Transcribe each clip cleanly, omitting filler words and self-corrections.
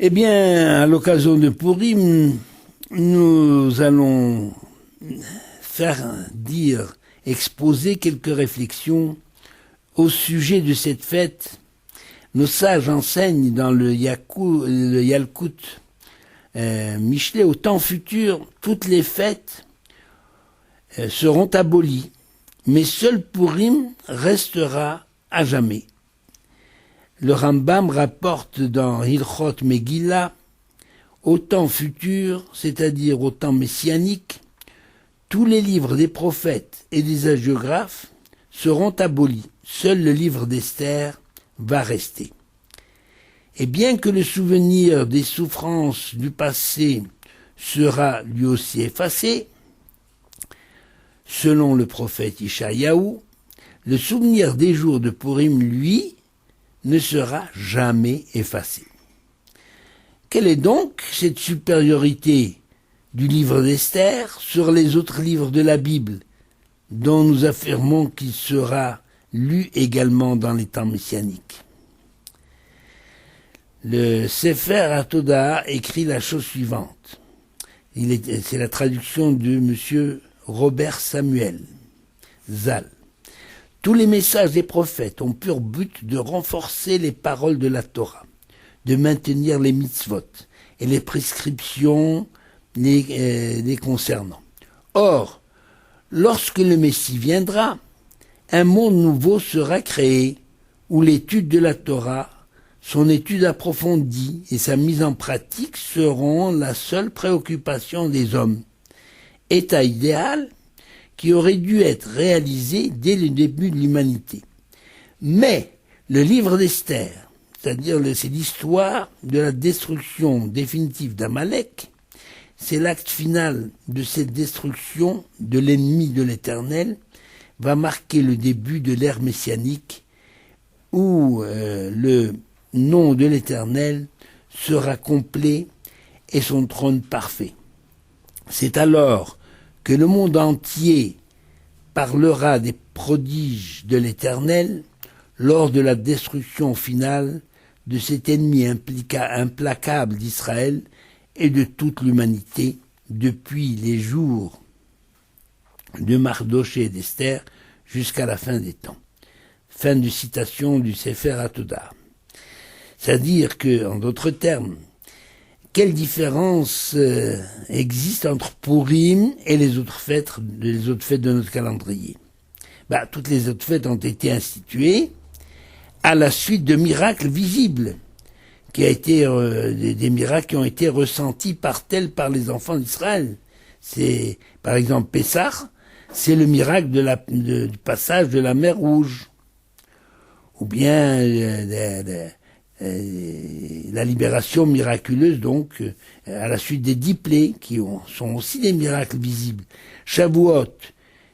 Eh bien, à l'occasion de Pourim, nous allons exposer quelques réflexions au sujet de cette fête. Nos sages enseignent dans le Yalkut Michelet, au temps futur, toutes les fêtes seront abolies, mais seul Pourim restera à jamais. Le Rambam rapporte dans Hilchot Megillah, au temps futur, c'est-à-dire au temps messianique, tous les livres des prophètes et des hagiographes seront abolis. Seul le livre d'Esther va rester. Et bien que le souvenir des souffrances du passé sera lui aussi effacé, selon le prophète Ishayahu, le souvenir des jours de Pourim, lui, ne sera jamais effacé. Quelle est donc cette supériorité du livre d'Esther sur les autres livres de la Bible, dont nous affirmons qu'il sera lu également dans les temps messianiques? Le Sefer HaTodah écrit la chose suivante. C'est la traduction de M. Robert Samuel Zal. Tous les messages des prophètes ont pour but de renforcer les paroles de la Torah, de maintenir les mitzvot et les prescriptions les concernant. Or, lorsque le Messie viendra, un monde nouveau sera créé où l'étude de la Torah, son étude approfondie et sa mise en pratique seront la seule préoccupation des hommes. État idéal qui aurait dû être réalisé dès le début de l'humanité. Mais le livre d'Esther, c'est l'histoire de la destruction définitive d'Amalek, c'est l'acte final de cette destruction de l'ennemi de l'Éternel, va marquer le début de l'ère messianique où le nom de l'Éternel sera complet et son trône parfait. C'est alors que le monde entier parlera des prodiges de l'Éternel lors de la destruction finale de cet ennemi implacable d'Israël et de toute l'humanité depuis les jours de Mardoché et d'Esther jusqu'à la fin des temps. Fin de citation du Sefer HaTodah. C'est-à-dire que, en d'autres termes, quelle différence existe entre Pourim et les autres fêtes de notre calendrier? Toutes les autres fêtes ont été instituées à la suite de miracles visibles, des miracles qui ont été ressentis par les enfants d'Israël. C'est, par exemple, Pessah, c'est le miracle du passage de la mer Rouge, ou bien la libération miraculeuse, donc, à la suite des 10 plaies, sont aussi des miracles visibles. Shavuot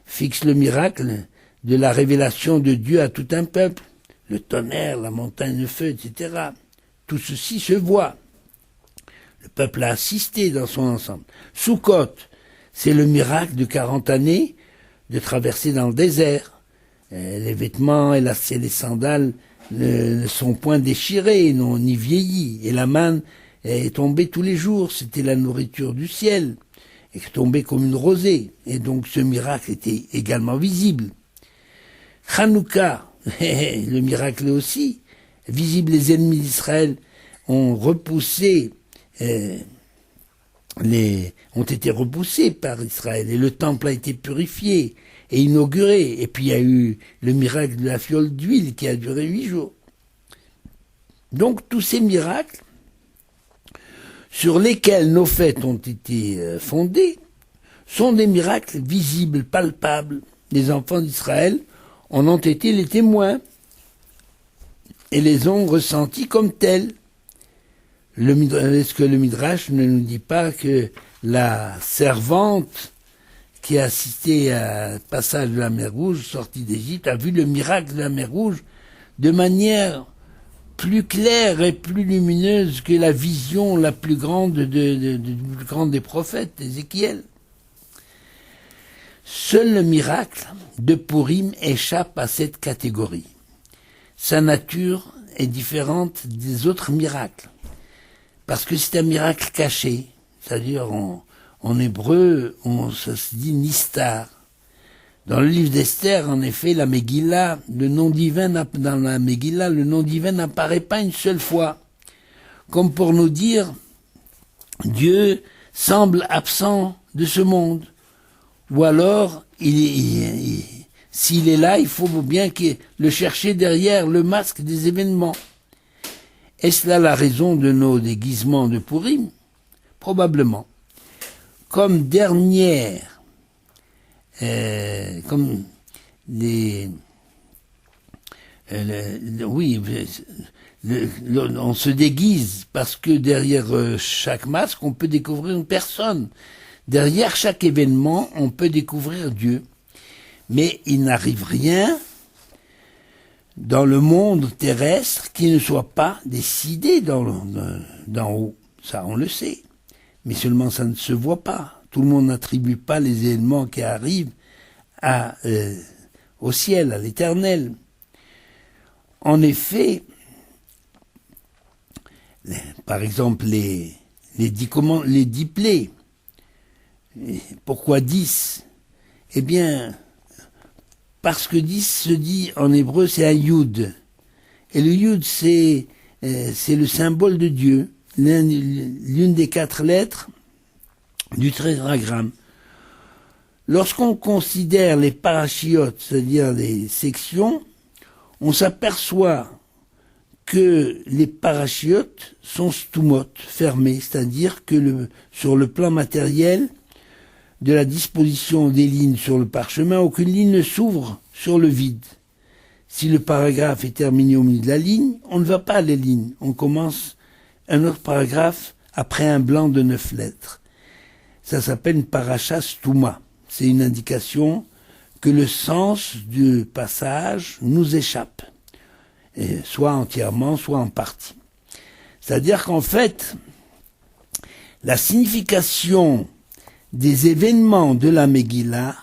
fixe le miracle de la révélation de Dieu à tout un peuple, le tonnerre, la montagne de feu, etc. Tout ceci se voit. Le peuple a assisté dans son ensemble. Sukkot, c'est le miracle de 40 années de traverser dans le désert. Les vêtements et les sandales ne sont point déchirés, ni vieillis, et la manne est tombée tous les jours, c'était la nourriture du ciel, et tombée comme une rosée, et donc ce miracle était également visible. Hanouka, le miracle aussi, visible, les ennemis d'Israël ont été repoussés par Israël, et le temple a été purifié et inauguré, et puis il y a eu le miracle de la fiole d'huile qui a duré 8 jours. Donc tous ces miracles sur lesquels nos fêtes ont été fondées sont des miracles visibles, palpables. Les enfants d'Israël en ont été les témoins et les ont ressentis comme tels. Est-ce que le Midrash ne nous dit pas que la servante qui a assisté au passage de la mer Rouge, sortie d'Égypte, a vu le miracle de la mer Rouge de manière plus claire et plus lumineuse que la vision la plus grande plus grande des prophètes, Ézéchiel. Seul le miracle de Pourim échappe à cette catégorie. Sa nature est différente des autres miracles. parce que c'est un miracle caché. C'est-à-dire, en hébreu, ça se dit nistar. Dans le livre d'Esther, en effet, la Megillah, dans la Megillah, le nom divin n'apparaît pas une seule fois. Comme pour nous dire, Dieu semble absent de ce monde. Ou alors, s'il est là, il faut bien le chercher derrière le masque des événements. Est-ce là la raison de nos déguisements de Pourim? Probablement. Comme dernière, comme les, oui, on se déguise parce que derrière chaque masque, on peut découvrir une personne. Derrière chaque événement, on peut découvrir Dieu. Mais il n'arrive rien dans le monde terrestre qui ne soit pas décidé d'en haut. Ça, on le sait. Mais seulement ça ne se voit pas. Tout le monde n'attribue pas les éléments qui arrivent au ciel, à l'éternel. En effet, par exemple, les 10 plaies. Pourquoi 10? Eh bien, parce que 10 se dit en hébreu, c'est un yud. Et le yud, c'est le symbole de Dieu, l'une des 4 lettres du tétragramme. Lorsqu'on considère les parachiotes, c'est-à-dire les sections, on s'aperçoit que les parachiotes sont stumotes, fermés, c'est-à-dire que sur le plan matériel de la disposition des lignes sur le parchemin, aucune ligne ne s'ouvre sur le vide. Si le paragraphe est terminé au milieu de la ligne, on ne va pas à la ligne. On commence un autre paragraphe après un blanc de 9 lettres. Ça s'appelle une paracha stuma. C'est une indication que le sens du passage nous échappe, soit entièrement, soit en partie. C'est-à-dire qu'en fait, la signification des événements de la Megillah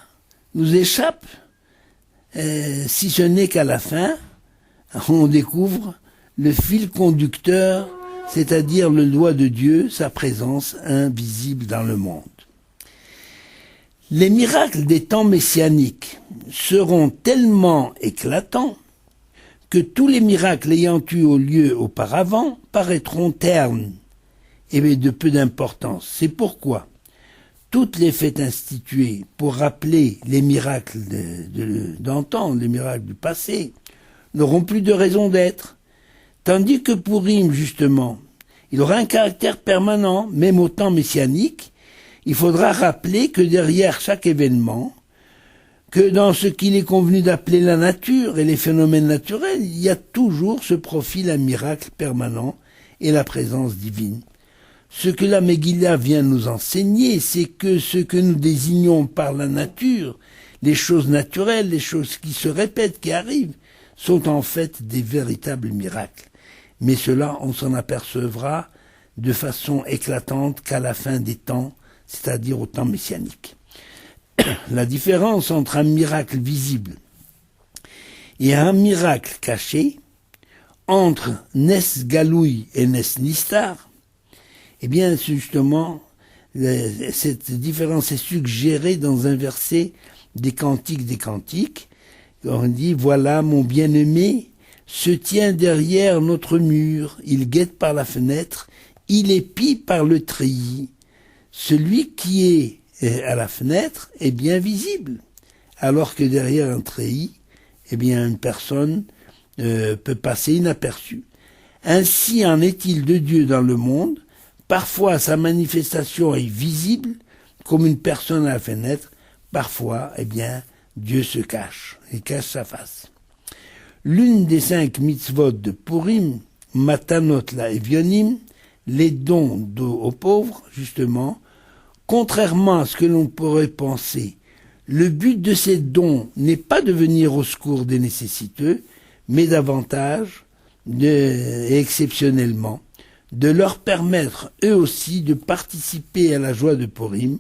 nous échappe, si ce n'est qu'à la fin, on découvre le fil conducteur, c'est-à-dire le doigt de Dieu, sa présence invisible dans le monde. Les miracles des temps messianiques seront tellement éclatants que tous les miracles ayant eu lieu auparavant paraîtront ternes et de peu d'importance. C'est pourquoi toutes les fêtes instituées pour rappeler les miracles d'antan, les miracles du passé, n'auront plus de raison d'être. Tandis que Pourim, justement, il aura un caractère permanent, même au temps messianique. Il faudra rappeler que derrière chaque événement, que dans ce qu'il est convenu d'appeler la nature et les phénomènes naturels, il y a toujours ce profil un miracle permanent et la présence divine. Ce que la Megillah vient nous enseigner, c'est que ce que nous désignons par la nature, les choses naturelles, les choses qui se répètent, qui arrivent, sont en fait des véritables miracles. Mais cela, on s'en apercevra de façon éclatante qu'à la fin des temps, c'est-à-dire au temps messianique. La différence entre un miracle visible et un miracle caché, entre Nes Galoui et Nes Nistar, eh bien, justement, cette différence est suggérée dans un verset des Cantiques. On dit, voilà, mon bien-aimé se tient derrière notre mur, il guette par la fenêtre, il épie par le treillis. Celui qui est à la fenêtre est bien visible, alors que derrière un treillis, eh bien, une personne peut passer inaperçue. Ainsi en est-il de Dieu dans le monde. Parfois, sa manifestation est visible, comme une personne à la fenêtre. Parfois, eh bien, Dieu se cache, et cache sa face. L'une des 5 mitzvot de Purim, Matanot la Evionim, les dons aux pauvres, justement, contrairement à ce que l'on pourrait penser, le but de ces dons n'est pas de venir au secours des nécessiteux, mais davantage, et exceptionnellement, de leur permettre eux aussi de participer à la joie de Purim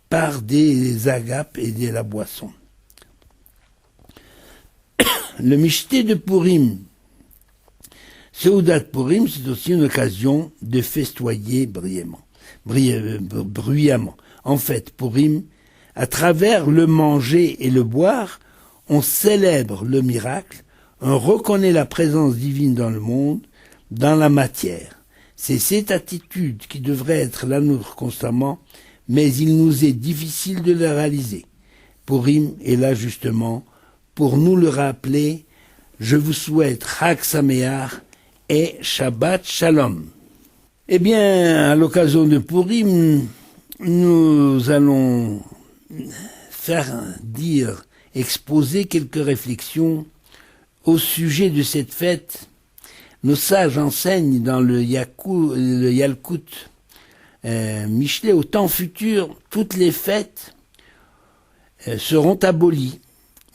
par des agapes et de la boisson. Le michté de Purim Seudat Purim, c'est aussi une occasion de festoyer bruyamment. En fait, Purim, à travers le manger et le boire, on célèbre le miracle, on reconnaît la présence divine dans le monde, dans la matière. C'est cette attitude qui devrait être la nôtre constamment, mais il nous est difficile de le réaliser. Purim est là justement pour nous le rappeler. Je vous souhaite Chag Sameach et Shabbat Shalom. Eh bien, à l'occasion de Purim, nous allons exposer quelques réflexions au sujet de cette fête. Nos sages enseignent dans le Yalkut Michelet, au temps futur, toutes les fêtes seront abolies,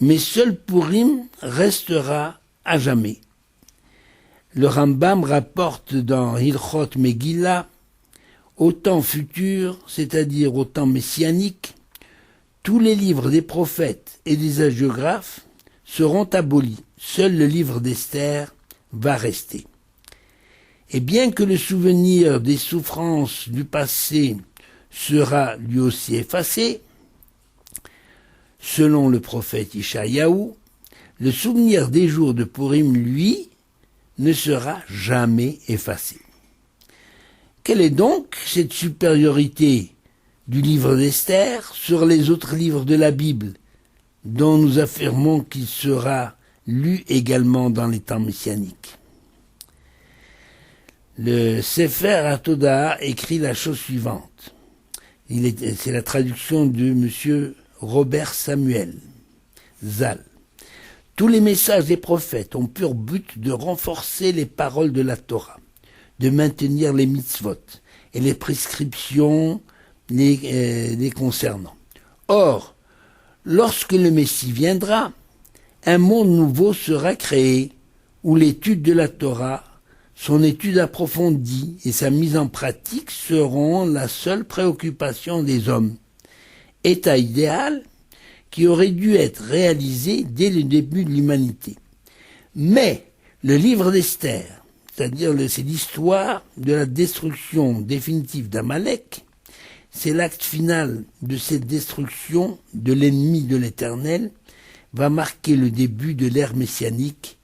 mais seul Purim restera à jamais. Le Rambam rapporte dans Hilchot Megillah, au temps futur, c'est-à-dire au temps messianique, tous les livres des prophètes et des hagiographes seront abolis. Seul le livre d'Esther va rester. Et bien que le souvenir des souffrances du passé sera lui aussi effacé, selon le prophète Ishayahu, le souvenir des jours de Purim, lui, ne sera jamais effacé. Quelle est donc cette supériorité du livre d'Esther sur les autres livres de la Bible, dont nous affirmons qu'il sera lu également dans les temps messianiques? Le Sefer HaTodah écrit la chose suivante. C'est la traduction de monsieur Robert Samuel, Zal. Tous les messages des prophètes ont pour but de renforcer les paroles de la Torah, de maintenir les mitzvot et les prescriptions les concernant. Or, lorsque le Messie viendra, un monde nouveau sera créé où l'étude de la Torah, son étude approfondie et sa mise en pratique seront la seule préoccupation des hommes. État idéal qui aurait dû être réalisé dès le début de l'humanité. Mais le livre d'Esther, c'est l'histoire de la destruction définitive d'Amalek, c'est l'acte final de cette destruction de l'ennemi de l'Éternel, va marquer le début de l'ère messianique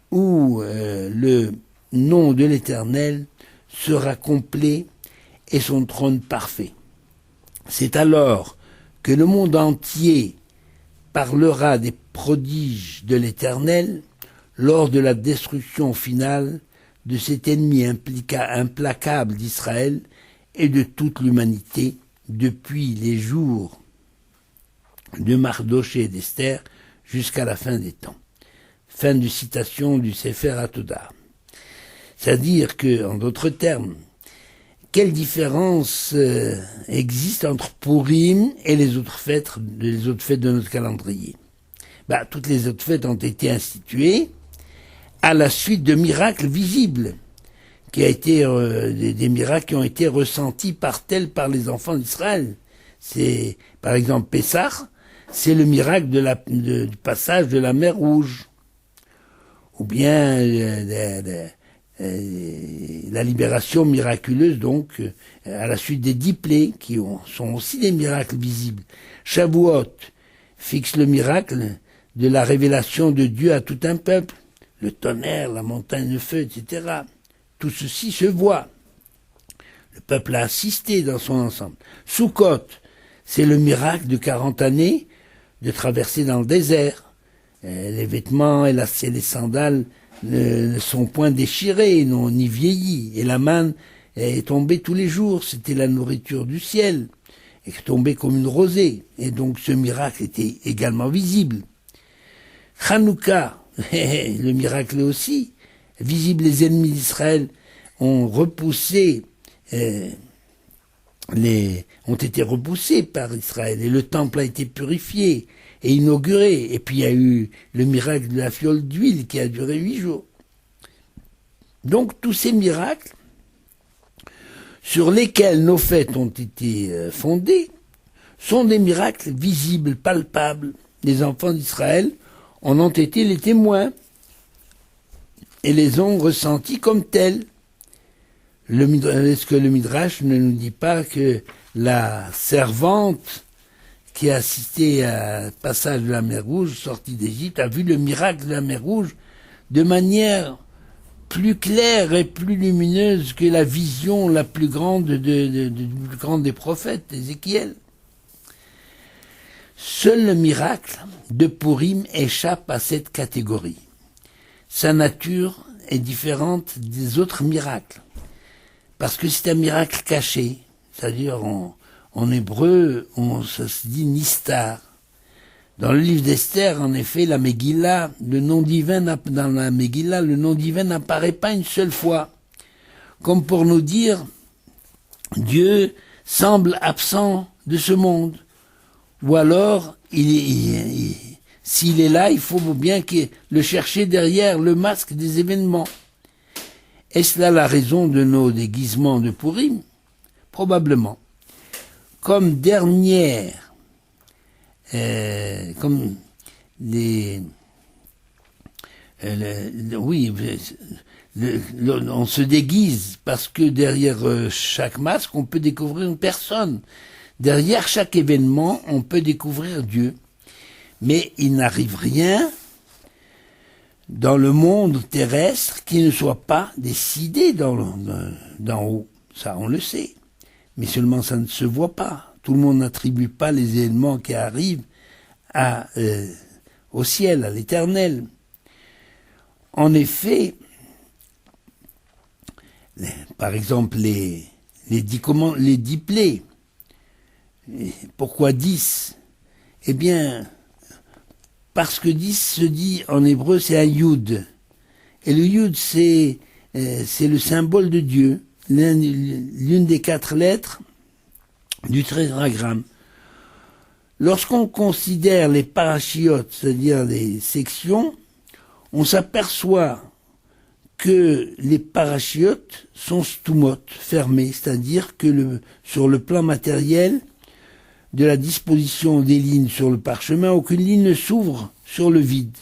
où le nom de l'Éternel sera complet et son trône parfait. C'est alors que le monde entier parlera des prodiges de l'Éternel lors de la destruction finale de cet ennemi implacable d'Israël et de toute l'humanité depuis les jours de Mardoché et d'Esther jusqu'à la fin des temps. Fin de citation du Sefer HaTodah. C'est-à-dire que, en d'autres termes, quelle différence existe entre Purim et les autres fêtes de notre calendrier? Toutes les autres fêtes ont été instituées à la suite de miracles visibles, des miracles qui ont été ressentis par les enfants d'Israël. C'est, par exemple, Pessah, c'est le miracle du passage de la mer Rouge, ou bien la libération miraculeuse, donc, à la suite des 10 plaies, sont aussi des miracles visibles. Shavuot fixe le miracle de la révélation de Dieu à tout un peuple, le tonnerre, la montagne de feu, etc. Tout ceci se voit. Le peuple a assisté dans son ensemble. Sukkot, c'est le miracle de 40 années de traverser dans le désert. Les vêtements et les sandales ne sont point déchirés, n'ont ni vieilli, et la manne est tombée tous les jours, c'était la nourriture du ciel, et tombée comme une rosée, et donc ce miracle était également visible. Hanouka, le miracle aussi, visible, les ennemis d'Israël ont été repoussés par Israël, et le temple a été purifié et inauguré, et puis il y a eu le miracle de la fiole d'huile qui a duré 8 jours. Donc tous ces miracles sur lesquels nos fêtes ont été fondées sont des miracles visibles, palpables. Les enfants d'Israël en ont été les témoins. et les ont ressentis comme tels. Est-ce que le Midrash ne nous dit pas que la servante qui a assisté au passage de la mer Rouge, sortie d'Égypte, a vu le miracle de la mer Rouge de manière plus claire et plus lumineuse que la vision la plus grande plus grande des prophètes, Ézéchiel. Seul le miracle de Purim échappe à cette catégorie. Sa nature est différente des autres miracles, parce que c'est un miracle caché, c'est-à-dire en hébreu, ça se dit nistar. Dans le livre d'Esther, en effet, la Megillah, dans la Megillah, le nom divin n'apparaît pas une seule fois. Comme pour nous dire, Dieu semble absent de ce monde. Ou alors, s'il est là, il faut bien le chercher derrière le masque des événements. Est-ce là la raison de nos déguisements de Purim? Probablement. Comme dernière, comme on se déguise parce que derrière chaque masque, on peut découvrir une personne. Derrière chaque événement, on peut découvrir Dieu. Mais il n'arrive rien dans le monde terrestre qui ne soit pas décidé d'en haut. Ça, on le sait. Mais seulement ça ne se voit pas. Tout le monde n'attribue pas les éléments qui arrivent au ciel, à l'éternel. En effet, par exemple, les 10 plaies. Pourquoi 10? Eh bien, parce que 10 se dit en hébreu, c'est un yud. Et le yud, c'est le symbole de Dieu, l'une des 4 lettres du tétragramme. Lorsqu'on considère les parachiotes, c'est-à-dire les sections, on s'aperçoit que les parachiotes sont stumotes, fermés, c'est-à-dire que sur le plan matériel de la disposition des lignes sur le parchemin, aucune ligne ne s'ouvre sur le vide.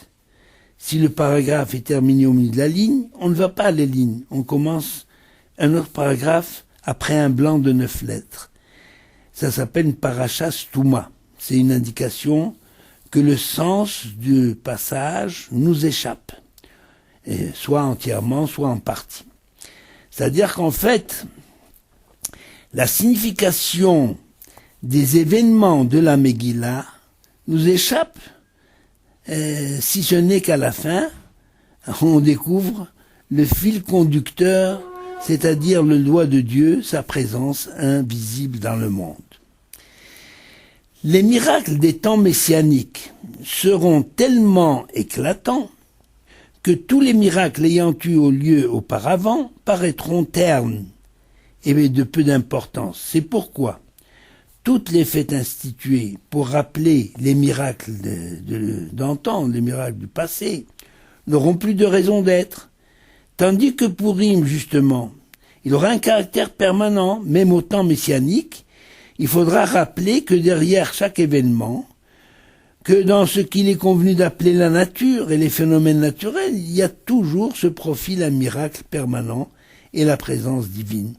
Si le paragraphe est terminé au milieu de la ligne, on ne va pas à la ligne. On commence un autre paragraphe après un blanc de 9 lettres. Ça s'appelle une paracha stuma. C'est une indication que le sens du passage nous échappe, soit entièrement, soit en partie. C'est-à-dire qu'en fait, la signification des événements de la Megillah nous échappe, si ce n'est qu'à la fin, on découvre le fil conducteur, c'est-à-dire le doigt de Dieu, sa présence invisible dans le monde. Les miracles des temps messianiques seront tellement éclatants que tous les miracles ayant eu lieu auparavant paraîtront ternes et de peu d'importance. C'est pourquoi toutes les fêtes instituées pour rappeler les miracles d'antan, les miracles du passé, n'auront plus de raison d'être. Tandis que Purim, justement, il aura un caractère permanent, même au temps messianique. Il faudra rappeler que derrière chaque événement, que dans ce qu'il est convenu d'appeler la nature et les phénomènes naturels, il y a toujours ce profil un miracle permanent et la présence divine.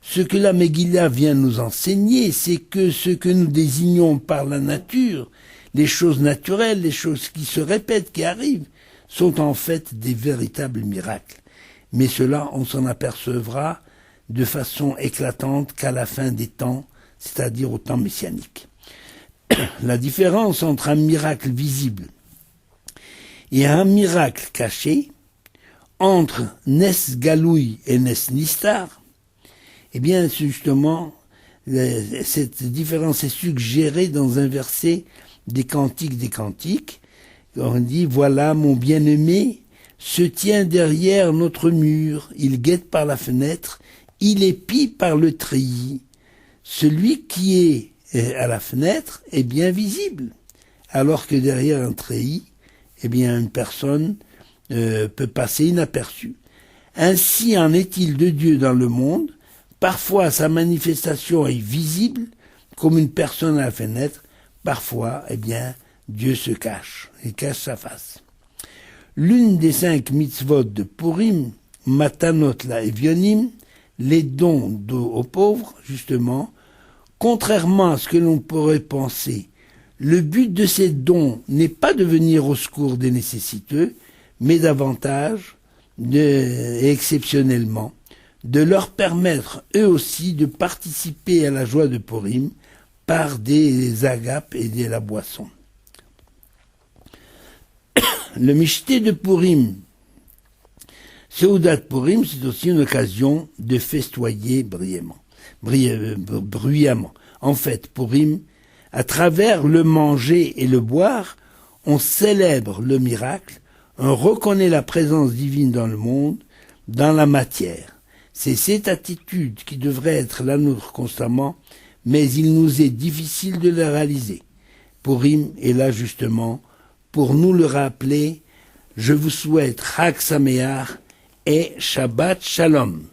Ce que la Megillah vient nous enseigner, c'est que ce que nous désignons par la nature, les choses naturelles, les choses qui se répètent, qui arrivent, sont en fait des véritables miracles. Mais cela, on s'en apercevra de façon éclatante qu'à la fin des temps, c'est-à-dire au temps messianique. La différence entre un miracle visible et un miracle caché, entre Nes Galoui et Nes Nistar, eh bien, justement, cette différence est suggérée dans un verset des Cantiques. On dit, voilà, mon bien-aimé se tient derrière notre mur, il guette par la fenêtre, il épie par le treillis. Celui qui est à la fenêtre est bien visible, alors que derrière un treillis, eh bien, une personne peut passer inaperçue. Ainsi en est-il de Dieu dans le monde. Parfois, sa manifestation est visible, comme une personne à la fenêtre. Parfois, eh bien, Dieu se cache, il cache sa face. L'une des 5 mitzvot de Purim, Matanot la Evionim, les dons aux pauvres, justement, contrairement à ce que l'on pourrait penser, le but de ces dons n'est pas de venir au secours des nécessiteux, mais davantage, et exceptionnellement, de leur permettre eux aussi de participer à la joie de Purim par des agapes et de la boisson. Le Mishté de Purim, Seudat Purim, c'est aussi une occasion de festoyer bruyamment. En fait, Purim, à travers le manger et le boire, on célèbre le miracle, on reconnaît la présence divine dans le monde, dans la matière. C'est cette attitude qui devrait être la nôtre constamment, mais il nous est difficile de la réaliser. Purim est là justement pour nous le rappeler. Je vous souhaite Chag Sameach et Shabbat Shalom.